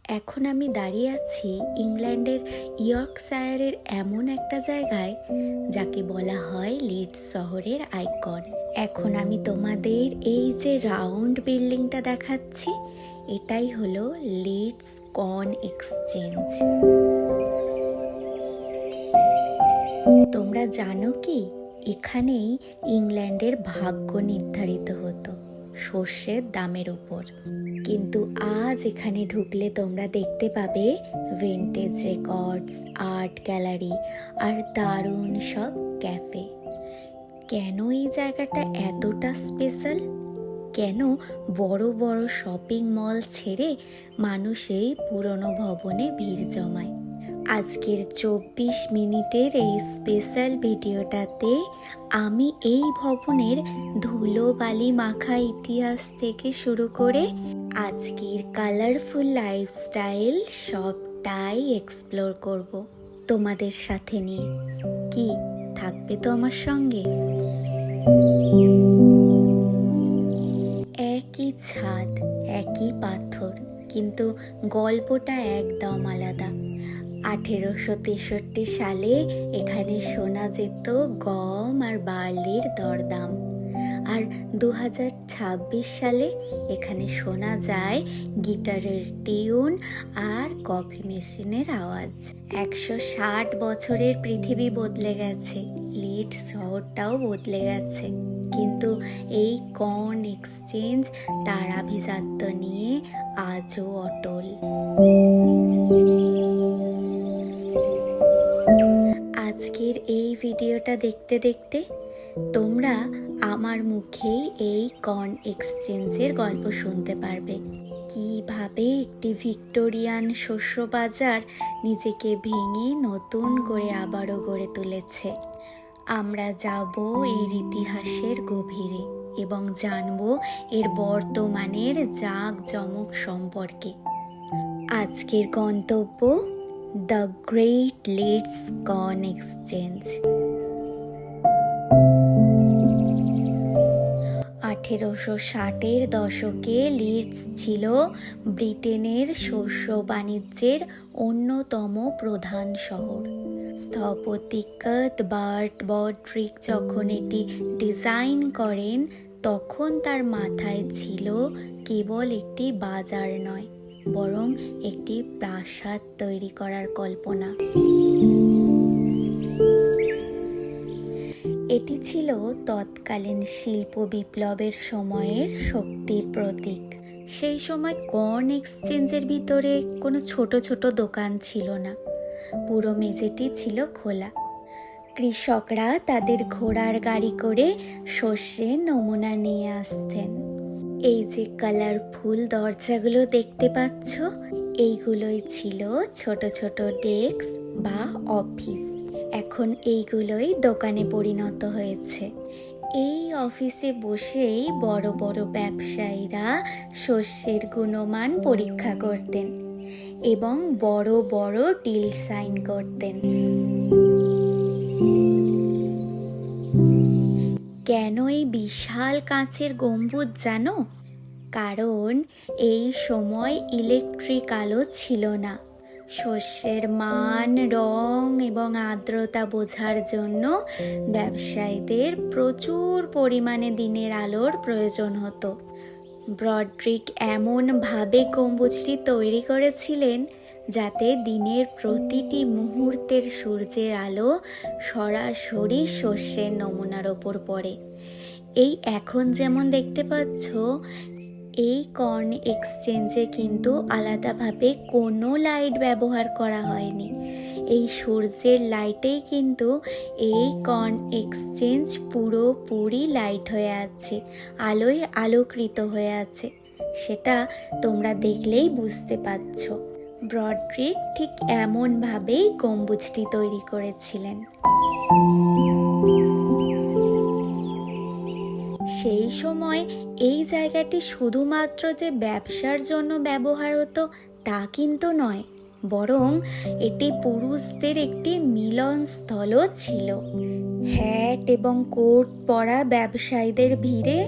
এখন আমি দাঁড়িয়ে আছি ইংল্যান্ডের ইয়র্কশায়ারের এমন একটা জায়গায় যাকে বলা হয় লিডস শহরের আইকন। এখন আমি তোমাদের এই যে রাউন্ড বিল্ডিংটা দেখাচ্ছি, এটাই হলো লিডস কর্ন এক্সচেঞ্জ। তোমরা জানো কি, এখানেই ইংল্যান্ডের ভাগ্য নির্ধারিত হতো সর্ষের দামের উপর। কিন্তু আজ এখানে ঢুকলে তোমরা দেখতে পাবে ভিন্টেজ রেকর্ডস, আর্ট গ্যালারি আর দারুণ সব ক্যাফে। কেন এই জায়গাটা এতটা স্পেশাল? কেন বড় বড় শপিং মল ছেড়ে মানুষ এই পুরনো ভবনে ভিড় জমায়? আজকের 24 মিনিটের এই স্পেশাল ভিডিওটাতে আমি এই ভবনের ধুলোবালি মাখা ইতিহাস থেকে শুরু করে আজকের কালারফুল লাইফস্টাইল সবটাই এক্সপ্লোর করব তোমাদের সাথে নিয়ে। কি থাকবে তো আমার সঙ্গে? একই ছাদ, একই পাথর, কিন্তু গল্পটা একদম আলাদা। 1863 সালে এখানে শোনা যেত গম আর বার্লির দরদাম, আর 2026 সালে এখানে শোনা যায় গিটারের টিউন আর কফি মেশিনের আওয়াজ। 160 বছরের পৃথিবী বদলে গেছে, লিডস শহরটাও বদলে গেছে, কিন্তু এই কর্ন এক্সচেঞ্জ তার আভিজাত্য নিয়ে আজও অটল। আজকের এই ভিডিওটা দেখতে দেখতে তোমরা আমার মুখেই এই কর্ন এক্সচেঞ্জের গল্প শুনতে পারবে। কিভাবে একটি ভিক্টোরিয়ান শস্য বাজার নিজেকে ভেঙে নতুন করে আবারও গড়ে তুলেছে। আমরা যাব এর ইতিহাসের গভীরে এবং জানব এর বর্তমানের জাঁকজমক সম্পর্কে। আজকের গন্তব্য the great Leeds Corn Exchange. 1860-এর দশকে লিডস ছিল ব্রিটেনের শস্য বাণিজ্যের অন্যতম প্রধান শহর। স্থপতি কার্থবার্ট বড্রিক যখন এটি ডিজাইন করেন, তখন তার মাথায় ছিল কেবল একটি বাজার নয়, বরং একটি প্রাসাদ তৈরি করার কল্পনা। এটি ছিল তৎকালীন শিল্প বিপ্লবের সময়ের শক্তির প্রতীক। সেই সময় কর্ন এক্সচেঞ্জের ভিতরে কোনো ছোট ছোট দোকান ছিল না, পুরো মেঝেটি ছিল খোলা। কৃষকরা তাদের ঘোড়ার গাড়ি করে শস্যের নমুনা নিয়ে আসতেন। এই যে কালারফুল দরজাগুলো দেখতে পাচ্ছ, এইগুলোই ছিল ছোট ছোট ডেস্ক বা অফিস। এখন এইগুলোই দোকানে পরিণত হয়েছে। এই অফিসে বসেই বড় বড় ব্যবসায়ীরা শস্যের গুণমান পরীক্ষা করতেন এবং বড় বড় ডিল সাইন করতেন। কেন এই বিশাল কাঁচের গম্বুজ জানো? কারণ এই সময় ইলেকট্রিক আলো ছিল না। শস্যের মান, রং এবং আর্দ্রতা বোঝার জন্য ব্যবসায়ীদের প্রচুর পরিমাণে দিনের আলোর প্রয়োজন হতো। বড্রিক এমনভাবে গম্বুজটি তৈরি করেছিলেন যাতে দিনের প্রতিটি মুহূর্তের সূর্যের আলো সরাসরি শস্যের নমুনার ওপর পড়ে। এই এখন যেমন দেখতে পাচ্ছ, এই কর্ন এক্সচেঞ্জে কিন্তু আলাদাভাবে কোনো লাইট ব্যবহার করা হয়নি। এই সূর্যের লাইটেই কিন্তু এই কর্ন এক্সচেঞ্জ পুরোপুরি লাইট হয়ে আছে, আলোয় আলোকৃত হয়ে আছে। সেটা তোমরা দেখলেই বুঝতে পারছ। বড্রিক ঠিক এমনভাবেই গম্বুজটি তৈরি করেছিলেন। সেই সময় এই জায়গাটি শুধুমাত্র যে ব্যবসার জন্য ব্যবহার হতো তা কিন্তু নয়, বরং এটি পুরুষদের একটি মিলনস্থলও ছিল। হ্যাট এবং কোট পরা ব্যবসায়ীদের ভিড়ে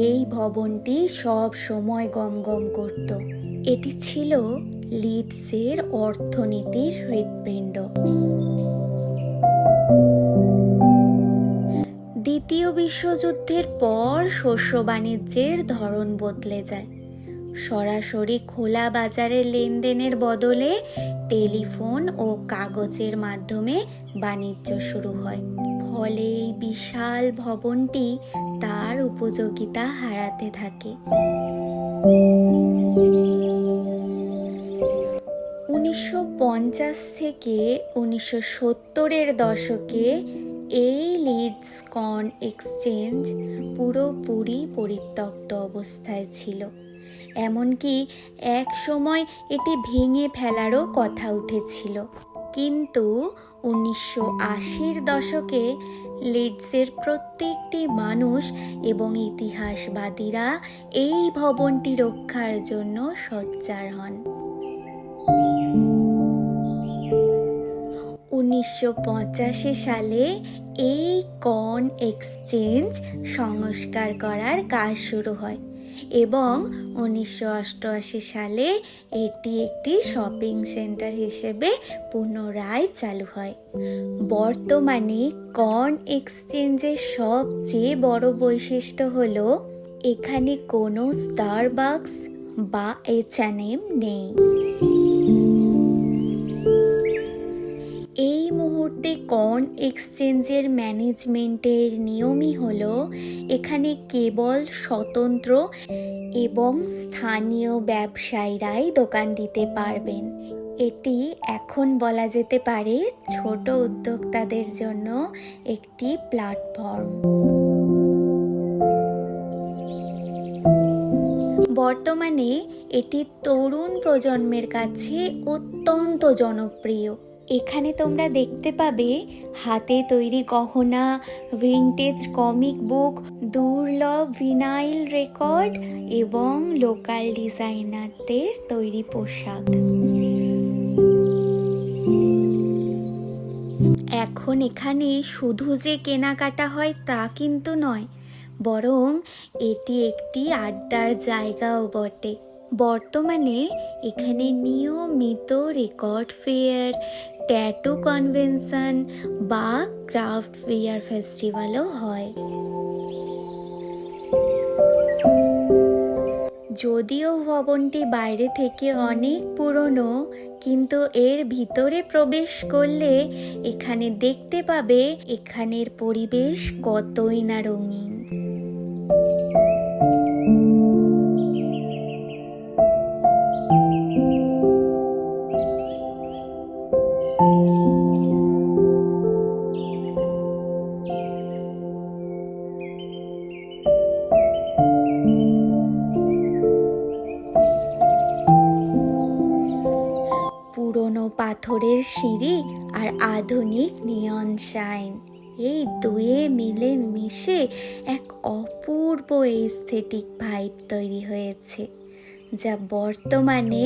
এই ভবনটি সব সময় গমগম করত। এটি ছিল লিডসের অর্থনীতির হৃৎপিণ্ড। দ্বিতীয় বিশ্বযুদ্ধের পর শস্য বাণিজ্যের ধরন বদলে যায়। সরাসরি খোলা বাজারে লেনদেনের বদলে টেলিফোন ও কাগজের মাধ্যমে বাণিজ্য শুরু হয়। ফলে এই বিশাল ভবনটি তার উপযোগিতা হারাতে থাকে। 1950 থেকে 1970-এর দশকে এই লিডস কর্ন এক্সচেঞ্জ পুরোপুরি পরিত্যক্ত অবস্থায় ছিল। এমনকি এক সময় এটি ভেঙে ফেলারও কথা উঠেছিল। কিন্তু 1980-র দশকে লিডসের প্রত্যেকটি মানুষ এবং ইতিহাসবাদীরা এই ভবনটি রক্ষার জন্য সোচ্চার হন। 1985 সালে এই কর্ন এক্সচেঞ্জ সংস্কার করার কাজ শুরু হয় এবং 1988 সালে এটি একটি শপিং সেন্টার হিসেবে পুনরায় চালু হয়। বর্তমানে কর্ন এক্সচেঞ্জের সবচেয়ে বড় বৈশিষ্ট্য হলো এখানে কোনো স্টারবাকস বা H&M নেই। এই মুহূর্তে কর্ন এক্সচেঞ্জের ম্যানেজমেন্টের নিয়মই হলো এখানে কেবল স্বতন্ত্র এবং স্থানীয় ব্যবসায়ীরাই দোকান দিতে পারবেন। এটি এখন বলা যেতে পারে ছোট উদ্যোক্তাদের জন্য একটি প্ল্যাটফর্ম। বর্তমানে এটি তরুণ প্রজন্মের কাছে অত্যন্ত জনপ্রিয়। এখানে তোমরা দেখতে পাবে হাতে তৈরি গহনা, ভিন্টেজ কমিক বুক, দুর্লভ ভিনাইল রেকর্ড এবং লোকাল ডিজাইনারদের তৈরি পোশাক। এখন এখানে শুধু যে কেনাকাটা হয় তা কিন্তু নয়, বরং এটি একটি আড্ডার জায়গাও বটে। বর্তমানে এখানে নিয়মিত রেকর্ড ফেয়ার, ট্যাটু কনভেনশন বা ক্রাফট ফেয়ার ফেস্টিভ্যালও হয়। যদিও ভবনটি বাইরে থেকে অনেক পুরনো, কিন্তু এর ভিতরে প্রবেশ করলে এখানে দেখতে পাবে এখানের পরিবেশ কতই না রঙিন। পুরনো পাথরের সিঁড়ি আর আধুনিক নিয়ন সাইন, এই দুয়ে মিলে মিশে এক অপূর্ব এস্থেটিক ভাইব তৈরি হয়েছে, যা বর্তমানে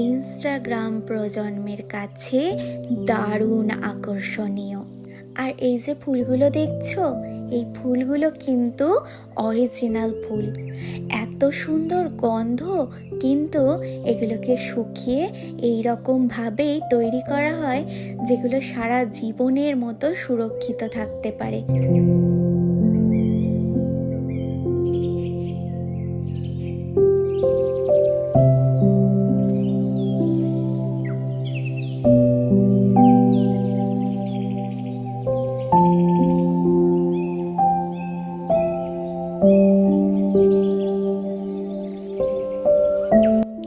ইনস্টাগ্রাম প্রজন্মের কাছে দারুণ আকর্ষণীয়। আর এই যে ফুলগুলো দেখছো, এই ফুলগুলো কিন্তু অরিজিনাল ফুল। এত সুন্দর গন্ধ, কিন্তু এগুলোকে শুকিয়ে এই রকম ভাবেই তৈরি করা হয় যেগুলো সারা জীবনের মতো সুরক্ষিত থাকতে পারে।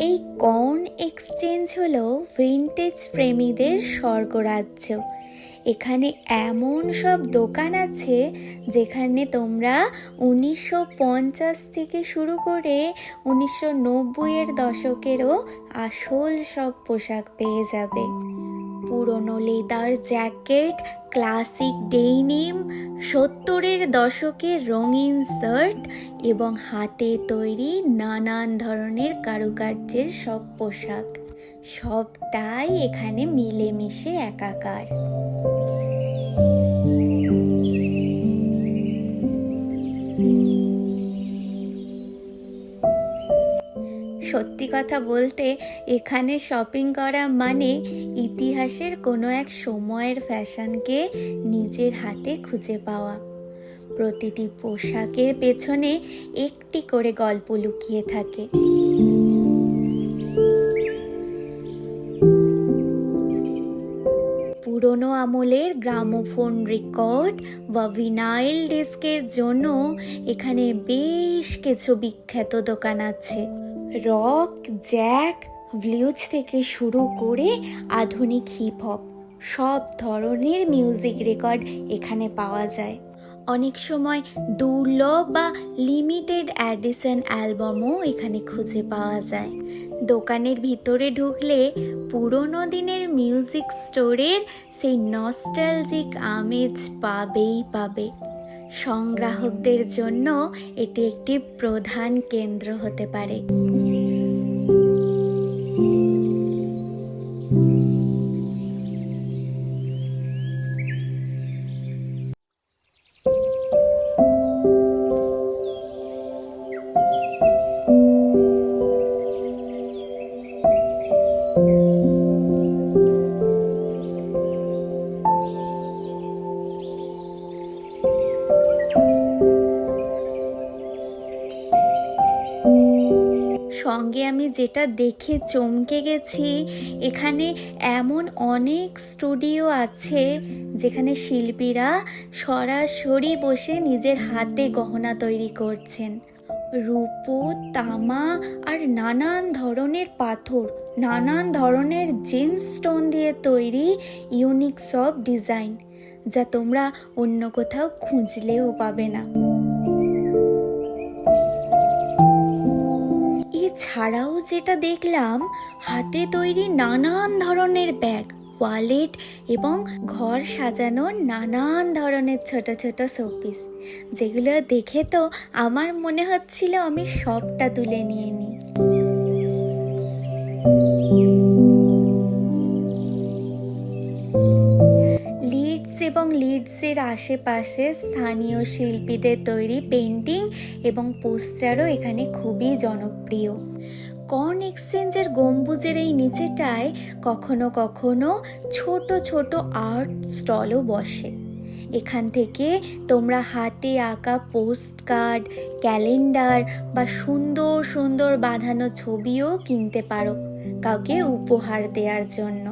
এই কর্ন এক্সচেঞ্জ হলো ভিন্টেজ প্রেমীদের স্বর্গরাজ্য। এখানে এমন সব দোকান আছে যেখানে তোমরা 1950 থেকে শুরু করে 1990-এর দশকেরও আসল সব পোশাক পেয়ে যাবে। পুরনো লেদার জ্যাকেট, ক্লাসিক ডেনিম, 70-এর দশকের রঙিন শার্ট এবং হাতে তৈরি নানান ধরনের কারুকার্যের সব পোশাক, সবটাই এখানে মিলেমিশে একাকার। সত্যি কথা বলতে এখানে শপিং করা মানে ইতিহাসের কোনো এক সময়ের ফ্যাশনকে নিজের হাতে খুঁজে পাওয়া। প্রতিটি পোশাকের পেছনে একটি করে গল্প লুকিয়ে থাকে। পুরনো আমলের গ্রামোফোন রেকর্ড বা ভিনাইল ডিস্কের জন্য এখানে বেশ কিছু বিখ্যাত দোকান আছে। রক, জ্যাক, ব্লুজ থেকে শুরু করে আধুনিক হিপ হপ সব ধরনের মিউজিক রেকর্ড এখানে পাওয়া যায়। অনেক সময় দুর্লভ বা লিমিটেড এডিশন অ্যালবামও এখানে খুঁজে পাওয়া যায়। দোকানের ভিতরে ঢুকলে পুরোনো দিনের মিউজিক স্টোরের সেই নস্টালজিক আমেজ পাবে। সংগ্রাহকদের জন্য এটি একটি প্রধান কেন্দ্র হতে পারে। সঙ্গে আমি যেটা দেখে চমকে গেছি, এখানে এমন অনেক স্টুডিও আছে যেখানে শিল্পীরা সরাসরি বসে নিজের হাতে গহনা তৈরি করছেন। রূপো, তামা আর নানান ধরনের পাথর, নানান ধরনের জেমস্টোন দিয়ে তৈরি ইউনিক সব ডিজাইন, যা তোমরা অন্য কোথাও খুঁজলেও পাবে না। এছাড়াও যেটা দেখলাম, হাতে তৈরি নানান ধরনের ব্যাগ, ওয়ালেট এবং ঘর সাজানোর নানান ধরনের ছোট ছোট শোপিস, যেগুলো দেখে তো আমার মনে হচ্ছিল আমি সবটা তুলে নিয়ে নিই। লিডস এবং লিডসের আশেপাশে স্থানীয় শিল্পীদের তৈরি পেন্টিং এবং পোস্টারও এখানে খুবই জনপ্রিয়। কর্ন এক্সচেঞ্জের গম্বুজের এই নিচেটায় কখনো কখনো ছোট ছোট আর্ট স্টলও বসে। এখান থেকে তোমরা হাতে আঁকা পোস্ট কার্ড, ক্যালেন্ডার বা সুন্দর সুন্দর বাঁধানো ছবিও কিনতে পারো কাউকে উপহার দেওয়ার জন্য।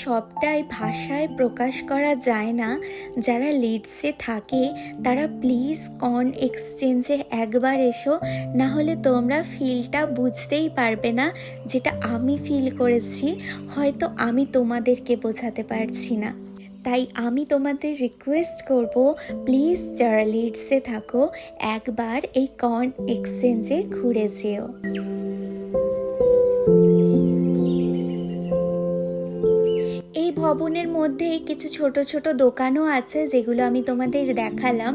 সবটাই ভাষায় প্রকাশ করা যায় না। যারা লিডসে থাকে তারা প্লিজ কর্ন এক্সচেঞ্জে একবার এসো, না হলে তোমরা ফিলটা বুঝতেই পারবে না যেটা আমি ফিল করেছি। হয়তো আমি তোমাদেরকে বোঝাতে পারছি না। তাই আমি তোমাদের রিকোয়েস্ট করব, প্লিজ যারা লিডসে থাকো একবার এই কর্ন এক্সচেঞ্জে ঘুরে যেও। এই ভবনের মধ্যেই কিছু ছোট ছোট দোকানও আছে যেগুলো আমি তোমাদের দেখালাম,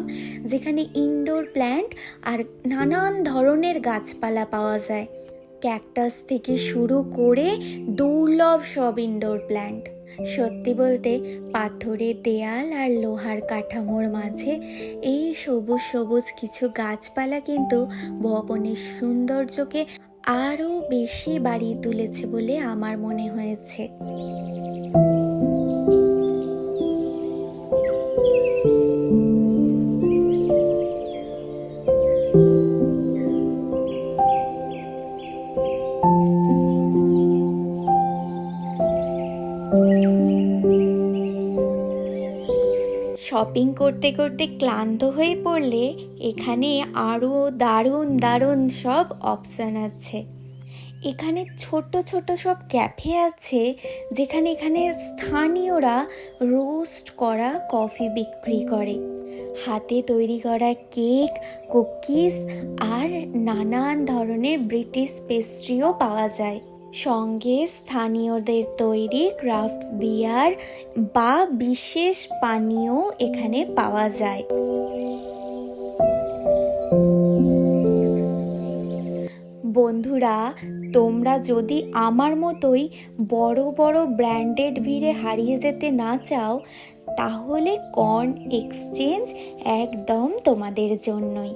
যেখানে ইনডোর প্ল্যান্ট আর নানান ধরনের গাছপালা পাওয়া যায়। ক্যাকটাস থেকে শুরু করে দুর্লভ সব ইনডোর প্ল্যান্ট। সত্যি বলতে পাথরের দেয়াল আর লোহার কাঠামোর মাঝে এই সবুজ সবুজ কিছু গাছপালা কিন্তু ভবনের সৌন্দর্যকে আরও বেশি বাড়িয়ে তুলেছে বলে আমার মনে হয়েছে। শপিং করতে করতে ক্লান্ত হয়ে পড়লে এখানে আরও দারুণ দারুণ সব অপশান আছে। এখানে ছোট ছোট সব ক্যাফে আছে যেখানে স্থানীয়রা রোস্ট করা কফি বিক্রি করে। হাতে তৈরি করা কেক, কুকিজ আর নানান ধরনের ব্রিটিশ পেস্ট্রিও পাওয়া যায়। সঙ্গে স্থানীয়দের তৈরি ক্রাফট বিয়ার বা বিশেষ পানীয় এখানে পাওয়া যায়। বন্ধুরা, তোমরা যদি আমার মতোই বড় বড় ব্র্যান্ডেড ভিড়ে হারিয়ে যেতে না চাও, তাহলে কর্ন এক্সচেঞ্জ একদম তোমাদের জন্যই।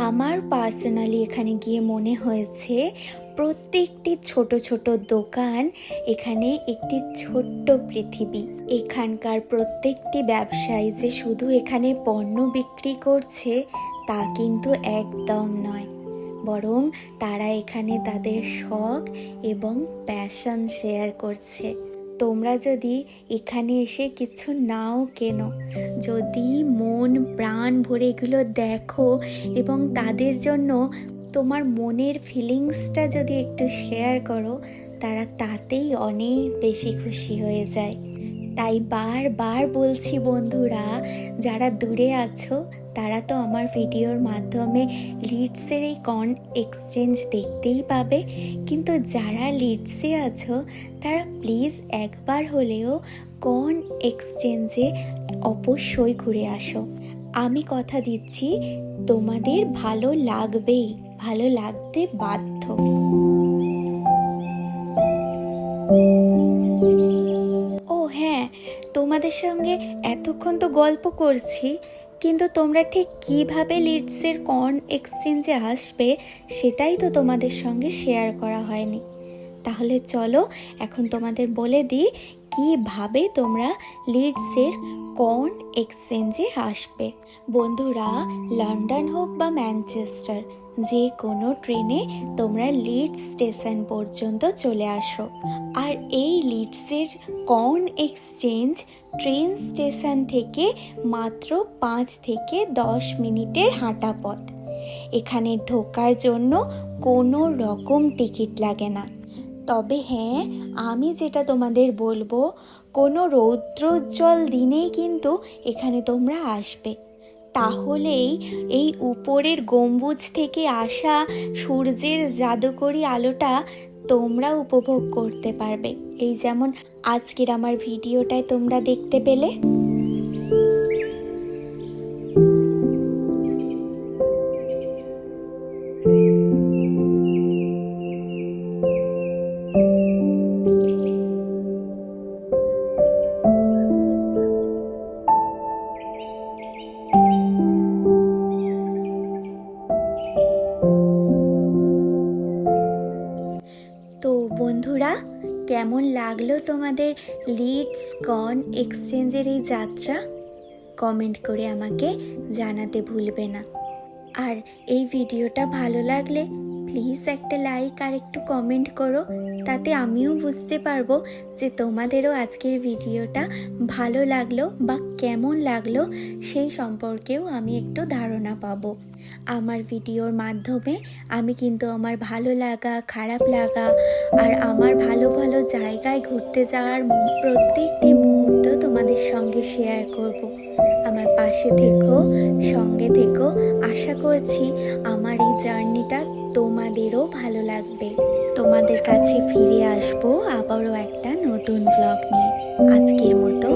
আমার পার্সোনালি এখানে গিয়ে মনে হয়েছে প্রত্যেকটি ছোট ছোট দোকান এখানে একটি ছোট্ট পৃথিবী। এখানকার প্রত্যেকটি ব্যবসায়ী যে শুধু এখানে পণ্য বিক্রি করছে তা কিন্তু একদম নয়, বরং তারা এখানে তাদের শখ এবং প্যাশন শেয়ার করছে। তোমরা যদি এখানে এসে কিছু নাও কেনো, যদি মন প্রাণ ভরে এগুলো দেখো এবং তাদের জন্য তোমার মনের ফিলিংসটা যদি একটু শেয়ার করো, তারা তাতেই অনেক বেশি খুশি হয়ে যায়। তাই বারবার বলছি বন্ধুরা, যারা দূরে আছো তারা তো আমার ভিডিওর মাধ্যমে লিডসের এই কর্ন এক্সচেঞ্জ দেখতেই পাবে, কিন্তু যারা লিডসে আছো তারা প্লিজ একবার হলেও কর্ন এক্সচেঞ্জে অবশ্যই ঘুরে আসো। আমি কথা দিচ্ছি তোমাদের ভালো লাগবেই, ভালো লাগতে বাধ্য। ও হ্যাঁ, তোমাদের সঙ্গে এতক্ষণ তো গল্প করছি, কিন্তু তোমরা ঠিক কিভাবে লিডসের কর্ন এক্সচেঞ্জে আসবে সেটাই তো তোমাদের সঙ্গে শেয়ার করা হয়নি। তাহলে চলো এখন তোমাদের বলে দিই কিভাবে তোমরা লিডসের কর্ন এক্সচেঞ্জে আসবে। বন্ধুরা, লন্ডন হোক বা ম্যানচেস্টার, যে কোনো ট্রেনে তোমরা লিডস স্টেশন পর্যন্ত চলে আসো। আর এই লিডসের কর্ন এক্সচেঞ্জ ট্রেন স্টেশন থেকে মাত্র 5 থেকে 10 মিনিটের হাঁটা পথ। এখানে ঢোকার জন্য কোনো রকম টিকিট লাগে না। তবে হ্যাঁ, আমি যেটা তোমাদের বলবো, কোনো রৌদ্রোজ্জ্বল দিনেই কিন্তু এখানে তোমরা আসবে, তাহলেই এই উপরের গম্বুজ থেকে আসা সূর্যের জাদুকরী আলোটা তোমরা উপভোগ করতে পারবে। এই যেমন আজকের আমার ভিডিওটায় তোমরা দেখতে পেলে। তো বন্ধুরা, কেমন লাগলো তোমাদের লিডস কর্ন এক্সচেঞ্জের এই যাত্রা? কমেন্ট করে আমাকে জানাতে ভুলবে না। আর এই ভিডিওটা ভালো লাগলে প্লিজ একটা লাইক আর একটু কমেন্ট করো, তাতে আমিও বুঝতে পারবো যে তোমাদেরও আজকের ভিডিওটা ভালো লাগলো বা কেমন লাগলো সেই সম্পর্কেও আমি একটু ধারণা পাবো। আমার ভিডিওর মাধ্যমে আমি কিন্তু আমার ভালো লাগা, খারাপ লাগা আর আমার ভালো ভালো জায়গায় ঘুরতে যাওয়ার প্রত্যেকটি মুহূর্ত তোমাদের সঙ্গে শেয়ার করব। আমার পাশে থেকো, সঙ্গে থেকো। আশা করছি আমার এই জার্নিটা তোমাদেরও ভালো লাগবে। তোমাদের কাছে ফিরে আসবো আবারও একটা নতুন ব্লগ নিয়ে। আজকের মতো